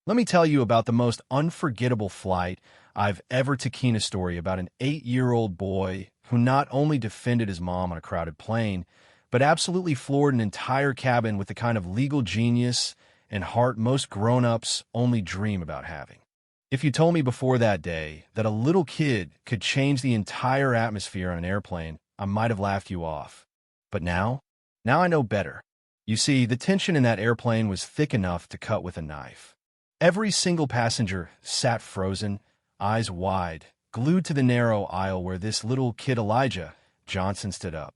Let me tell you about the most unforgettable flight I've ever taken. A story about an 8-year-old boy who not only defended his mom on a crowded plane, but absolutely floored an entire cabin with the kind of legal genius and heart most grown-ups only dream about having. If you told me before that day that a little kid could change the entire atmosphere on an airplane, I might have laughed you off. But now I know better. You see, the tension in that airplane was thick enough to cut with a knife. Every single passenger sat frozen, eyes wide, glued to the narrow aisle where this little kid Elijah Johnson stood up.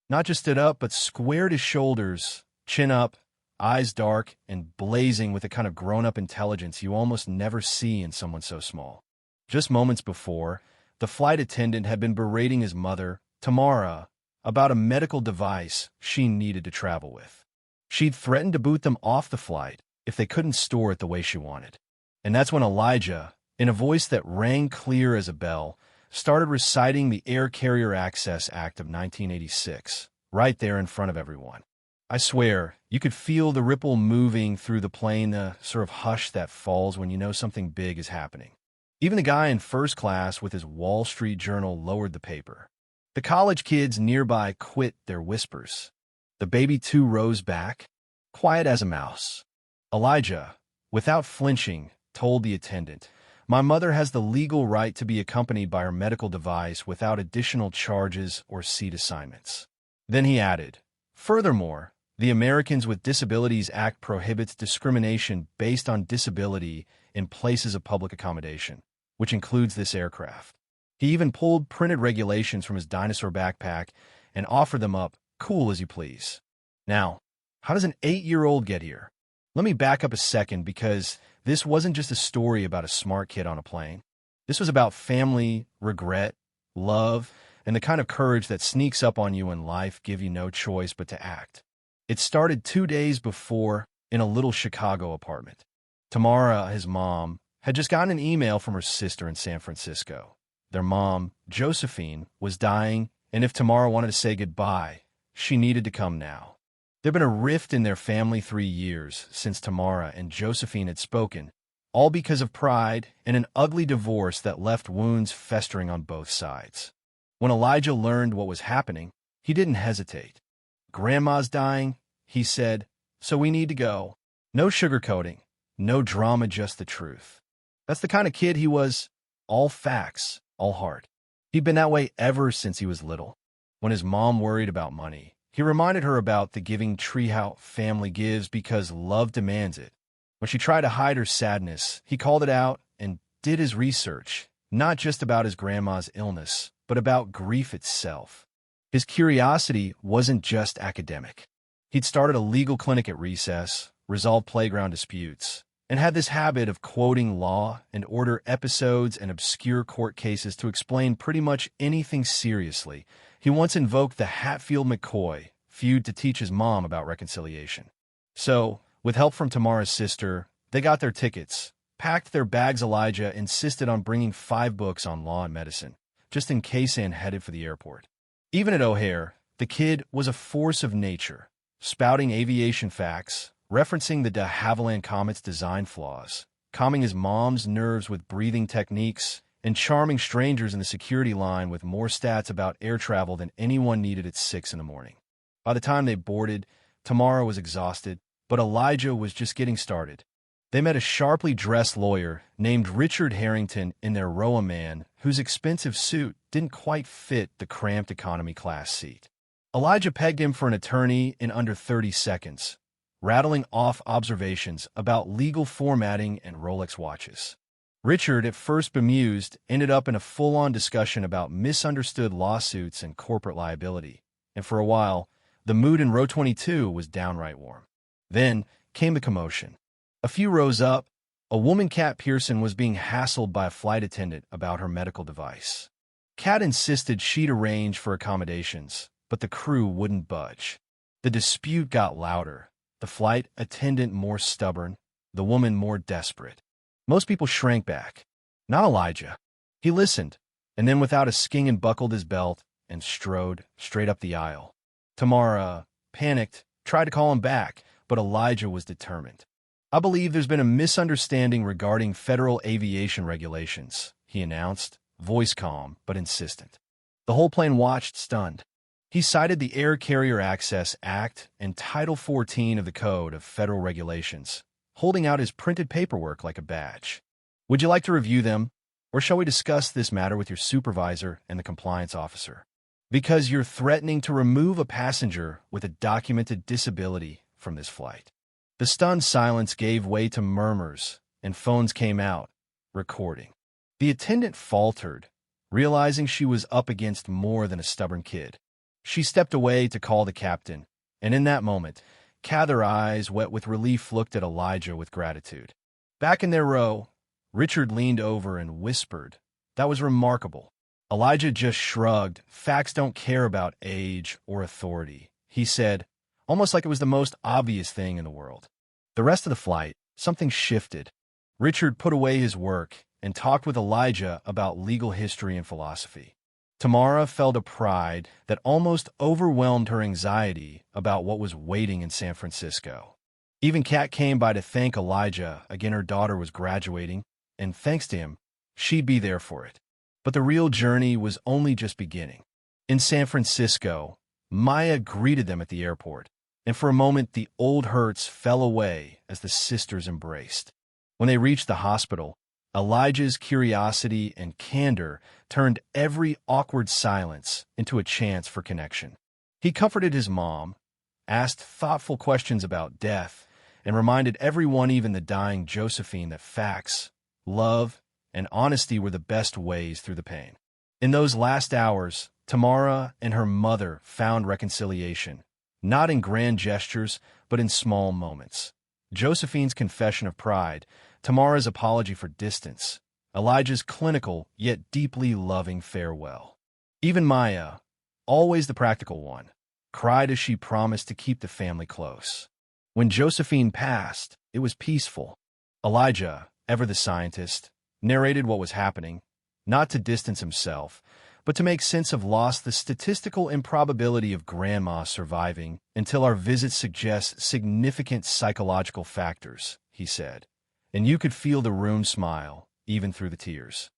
Not just stood up, but squared his shoulders, chin up, eyes dark and blazing with the kind of grown-up intelligence you almost never see in someone so small. Just moments before, the flight attendant had been berating his mother, Tamara, about a medical device she needed to travel with. She'd threatened to boot them off the flight if they couldn't store it the way she wanted. And that's when Elijah, in a voice that rang clear as a bell, started reciting the Air Carrier Access Act of 1986, right there in front of everyone. I swear, you could feel the ripple moving through the plane, the sort of hush that falls when you know something big is happening. Even the guy in first class with his Wall Street Journal lowered the paper. The college kids nearby quit their whispers. The baby too rose back, quiet as a mouse. Elijah, without flinching, told the attendant, "My mother has the legal right to be accompanied by her medical device without additional charges or seat assignments." Then he added, "Furthermore, the Americans with Disabilities Act prohibits discrimination based on disability in places of public accommodation, which includes this aircraft." He even pulled printed regulations from his dinosaur backpack and offered them up, cool as you please. Now, how does an 8-year-old get here? Let me back up a second, because this wasn't just a story about a smart kid on a plane. This was about family, regret, love, and the kind of courage that sneaks up on you when life gives you no choice but to act. It started 2 days before in a little Chicago apartment. Tamara, his mom, had just gotten an email from her sister in San Francisco. Their mom, Josephine, was dying, and if Tamara wanted to say goodbye, she needed to come now. There'd been a rift in their family 3 years since Tamara and Josephine had spoken, all because of pride and an ugly divorce that left wounds festering on both sides. When Elijah learned what was happening, he didn't hesitate. "Grandma's dying," he said, "so we need to go." No sugarcoating, no drama, just the truth. That's the kind of kid he was, all facts, all heart. He'd been that way ever since he was little. When his mom worried about money, he reminded her about the giving tree how family gives because love demands it. When she tried to hide her sadness, he called it out and did his research, not just about his grandma's illness, but about grief itself. His curiosity wasn't just academic. He'd started a legal clinic at recess, resolved playground disputes, and had this habit of quoting Law and Order episodes and obscure court cases to explain pretty much anything seriously. He once invoked the Hatfield-McCoy feud to teach his mom about reconciliation. So, with help from Tamara's sister, they got their tickets, packed their bags. Elijah insisted on bringing 5 books on law and medicine, just in case, and headed for the airport. Even at O'Hare, the kid was a force of nature, spouting aviation facts, referencing the de Havilland Comet's design flaws, calming his mom's nerves with breathing techniques, and charming strangers in the security line with more stats about air travel than anyone needed at 6 in the morning. By the time they boarded, Tamara was exhausted, but Elijah was just getting started. They met a sharply dressed lawyer named Richard Harrington in their Roa man, whose expensive suit didn't quite fit the cramped economy class seat. Elijah pegged him for an attorney in under 30 seconds, rattling off observations about legal formatting and Rolex watches. Richard, at first bemused, ended up in a full-on discussion about misunderstood lawsuits and corporate liability, and for a while, the mood in row 22 was downright warm. Then came the commotion. A few rows up, a woman, Kat Pearson, was being hassled by a flight attendant about her medical device. Kat insisted she'd arrange for accommodations, but the crew wouldn't budge. The dispute got louder, the flight attendant more stubborn, the woman more desperate. Most people shrank back. Not Elijah. He listened, and then without a sking unbuckled his belt and strode straight up the aisle. Tamara, panicked, tried to call him back, but Elijah was determined. "I believe there's been a misunderstanding regarding federal aviation regulations," he announced, voice calm but insistent. The whole plane watched, stunned. He cited the Air Carrier Access Act and Title 14 of the Code of Federal Regulations, holding out his printed paperwork like a badge. "Would you like to review them, or shall we discuss this matter with your supervisor and the compliance officer? Because you're threatening to remove a passenger with a documented disability from this flight." The stunned silence gave way to murmurs, and phones came out, recording. The attendant faltered, realizing she was up against more than a stubborn kid. She stepped away to call the captain, and in that moment, Cather, eyes wet with relief, looked at Elijah with gratitude. Back in their row, Richard leaned over and whispered, "That was remarkable." Elijah just shrugged. "Facts don't care about age or authority," he said, almost like it was the most obvious thing in the world. The rest of the flight, something shifted. Richard put away his work and talked with Elijah about legal history and philosophy. Tamara felt a pride that almost overwhelmed her anxiety about what was waiting in San Francisco. Even Kat came by to thank Elijah. Again, her daughter was graduating, and thanks to him, she'd be there for it. But the real journey was only just beginning. In San Francisco, Maya greeted them at the airport, and for a moment the old hurts fell away as the sisters embraced. When they reached the hospital, Elijah's curiosity and candor turned every awkward silence into a chance for connection. He comforted his mom, asked thoughtful questions about death, and reminded everyone, even the dying Josephine, that facts, love, and honesty were the best ways through the pain. In those last hours, Tamara and her mother found reconciliation, not in grand gestures, but in small moments. Josephine's confession of pride, Tamara's apology for distance, Elijah's clinical yet deeply loving farewell. Even Maya, always the practical one, cried as she promised to keep the family close. When Josephine passed, it was peaceful. Elijah, ever the scientist, narrated what was happening, not to distance himself, but to make sense of loss, the statistical improbability of Grandma surviving until our visit suggests significant psychological factors, he said, and you could feel the room smile, even through the tears.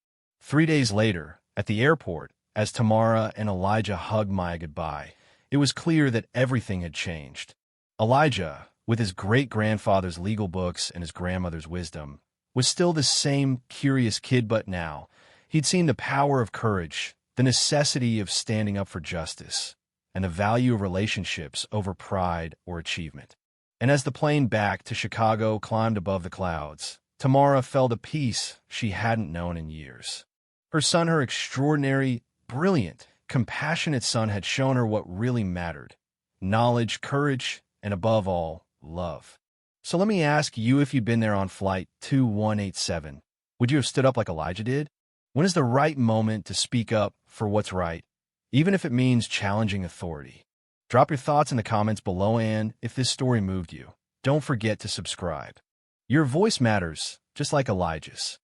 3 days later, at the airport, as Tamara and Elijah hugged Maya goodbye, it was clear that everything had changed. Elijah, with his great-grandfather's legal books and his grandmother's wisdom, was still the same curious kid, but now he'd seen the power of courage, the necessity of standing up for justice, and the value of relationships over pride or achievement. And as the plane back to Chicago climbed above the clouds, Tamara felt a peace she hadn't known in years. Her son, her extraordinary, brilliant, compassionate son, had shown her what really mattered: knowledge, courage, and above all, love. So let me ask you, if you'd been there on Flight 2187, would you have stood up like Elijah did? When is the right moment to speak up for what's right, even if it means challenging authority? Drop your thoughts in the comments below, and if this story moved you, don't forget to subscribe. Your voice matters, just like Elijah's.